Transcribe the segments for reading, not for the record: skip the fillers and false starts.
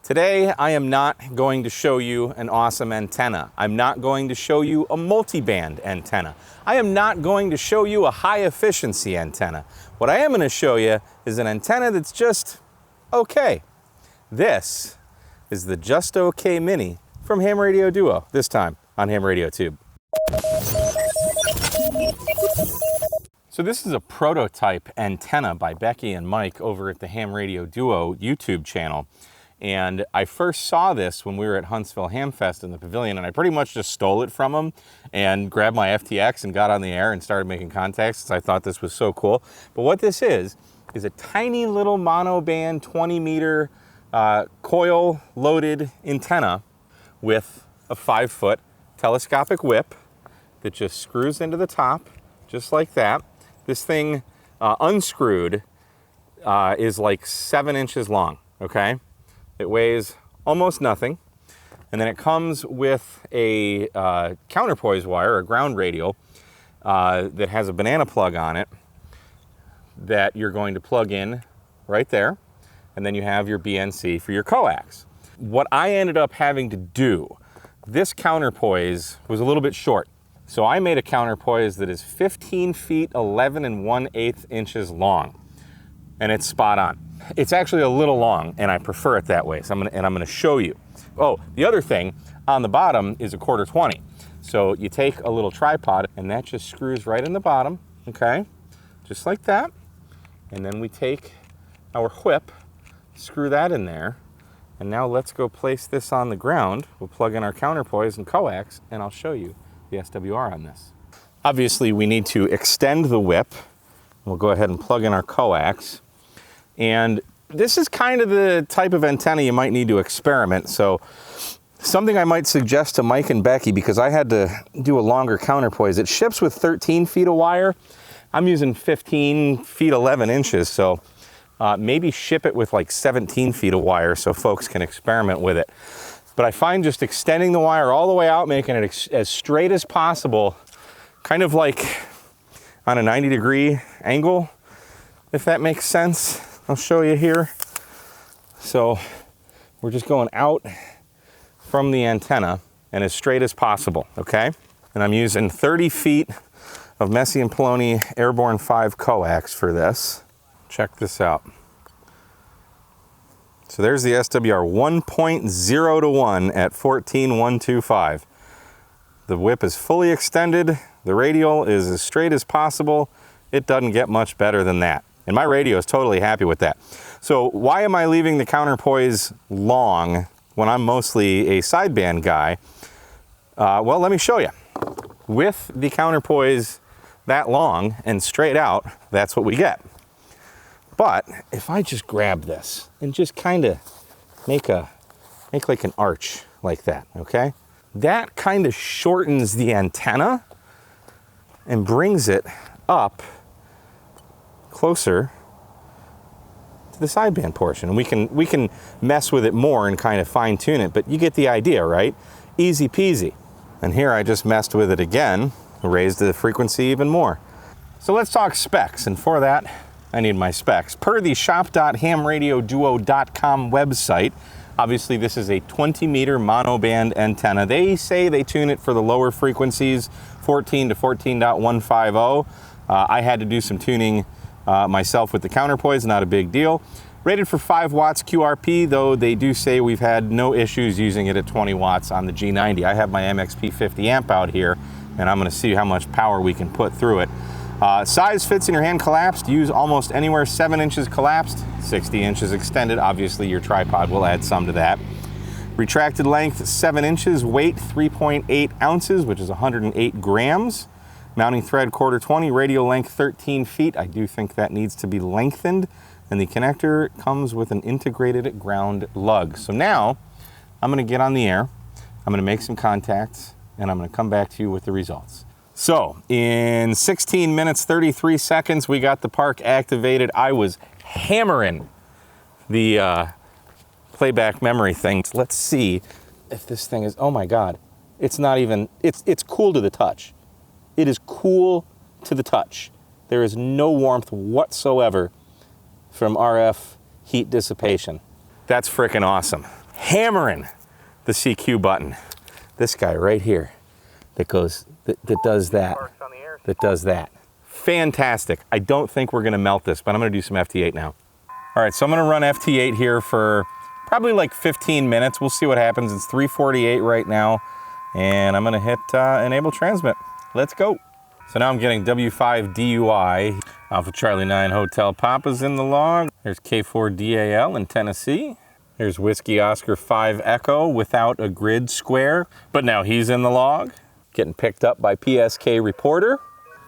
Today, I am not going to show you an awesome antenna. I'm not going to show you a multi-band antenna. I am not going to show you a high efficiency antenna. What I am going to show you is an antenna that's just okay. This is the Just Okay Mini from Ham Radio Duo, this time on Ham Radio Tube. So this is a prototype antenna by Becky and Mike over at the Ham Radio Duo YouTube channel. And I first saw this when we were at Huntsville Ham Fest in the pavilion, and I pretty much just stole it from them and grabbed my FTX and got on the air and started making contacts because I thought this was so cool. But what this is a tiny little monoband 20-meter coil-loaded antenna with a 5-foot telescopic whip that just screws into the top, just like that. This thing, unscrewed, is like 7 inches long, okay? It weighs almost nothing, and then it comes with a counterpoise wire, a ground radial, that has a banana plug on it that you're going to plug in right there, and then you have your BNC for your coax. What I ended up having to do, this counterpoise was a little bit short, so I made a counterpoise that is 15 feet 11 1/8 inches long, and it's spot on. It's actually a little long, and I prefer it that way, so I'm gonna show you. Oh, the other thing, on the bottom is a 1/4-20. So you take a little tripod, and that just screws right in the bottom, okay? Just like that. And then we take our whip, screw that in there, and now let's go place this on the ground. We'll plug in our counterpoise and coax, and I'll show you the SWR on this. Obviously, we need to extend the whip. We'll go ahead and plug in our coax. And this is kind of the type of antenna you might need to experiment. So something I might suggest to Mike and Becky, because I had to do a longer counterpoise. It ships with 13 feet of wire. I'm using 15 feet 11 inches. So maybe ship it with like 17 feet of wire so folks can experiment with it. But I find just extending the wire all the way out, making it as straight as possible, kind of like on a 90-degree angle, if that makes sense. I'll show you here. So we're just going out from the antenna and as straight as possible, okay? And I'm using 30 feet of Messi and Poloni Airborne 5 coax for this. Check this out. So there's the SWR 1.0 to 1 at 14.125. The whip is fully extended. The radial is as straight as possible. It doesn't get much better than that. And my radio is totally happy with that. So why am I leaving the counterpoise long when I'm mostly a sideband guy? Well, let me show you. With the counterpoise that long and straight out, that's what we get. But if I just grab this and just kind of make like an arch like that, okay? That kind of shortens the antenna and brings it up closer to the sideband portion. And we can mess with it more and kind of fine tune it, but you get the idea, right? Easy peasy. And here I just messed with it again, raised the frequency even more. So let's talk specs, and for that, I need my specs. Per the shop.hamradioduo.com website, obviously this is a 20-meter monoband antenna. They say they tune it for the lower frequencies, 14 to 14.150. I had to do some tuning myself with the counterpoise, not a big deal. Rated for 5 watts QRP, though they do say we've had no issues using it at 20 watts on the G90. I have my MXP 50 amp out here, and I'm gonna see how much power we can put through it. Size fits in your hand collapsed. Use almost anywhere. 7 inches collapsed, 60 inches extended. Obviously your tripod will add some to that. Retracted length 7 inches, weight 3.8 ounces, which is 108 grams. Mounting thread 1/4-20, radial length 13 feet. I do think that needs to be lengthened. And the connector comes with an integrated ground lug. So now I'm gonna get on the air, I'm gonna make some contacts, and I'm gonna come back to you with the results. So in 16 minutes, 33 seconds, we got the park activated. I was hammering the playback memory thing. Let's see if this thing is, oh my God, it's not even, it's cool to the touch. It is cool to the touch. There is no warmth whatsoever from RF heat dissipation. That's freaking awesome. hammering the CQ button. This guy right here that goes, that does that, that does that. Fantastic. I don't think we're gonna melt this, but I'm gonna do some FT8 now. All right, so I'm gonna run FT8 here for probably like 15 minutes. We'll see what happens. It's 3:48 right now, and I'm gonna hit enable transmit. Let's go. So now I'm getting W5 DUI. Alpha Charlie 9 Hotel Papa's in the log. There's K4 DAL in Tennessee. Here's Whiskey Oscar 5 Echo without a grid square, but now he's in the log. Getting picked up by PSK reporter.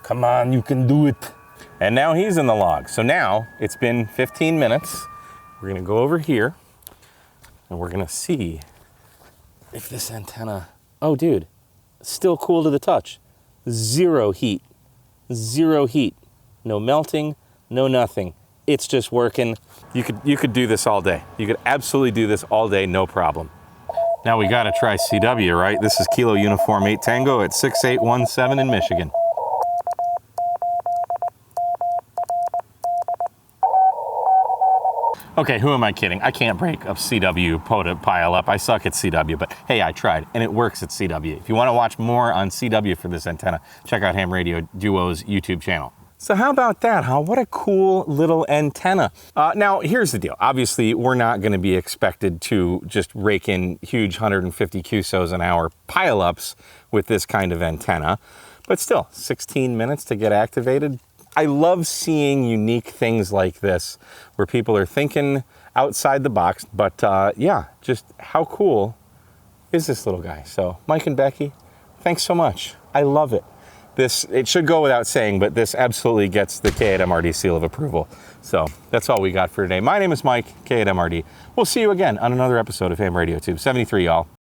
Come on, you can do it. And now he's in the log. So now it's been 15 minutes. We're gonna go over here and we're gonna see if this antenna, oh dude, still cool to the touch. Zero heat, zero heat. No melting, no nothing. It's just working. You could do this all day. You could absolutely do this all day, no problem. Now we gotta try CW, right? This is Kilo Uniform 8 Tango at 6817 in Michigan. Okay, who am I kidding? I can't break a CW pile up. I suck at CW, but hey, I tried, and it works at CW. If you wanna watch more on CW for this antenna, check out Ham Radio Duo's YouTube channel. So how about that, huh? What a cool little antenna. Now, here's the deal. Obviously, we're not gonna be expected to just rake in huge 150 QSOs an hour pileups with this kind of antenna, but still, 16 minutes to get activated. I love seeing unique things like this where people are thinking outside the box, but yeah, just how cool is this little guy? So Mike and Becky, thanks so much. I love it. This, it should go without saying, but this absolutely gets the K8MRD seal of approval. So that's all we got for today. My name is Mike, K8MRD. We'll see you again on another episode of Ham Radio Tube 73, y'all.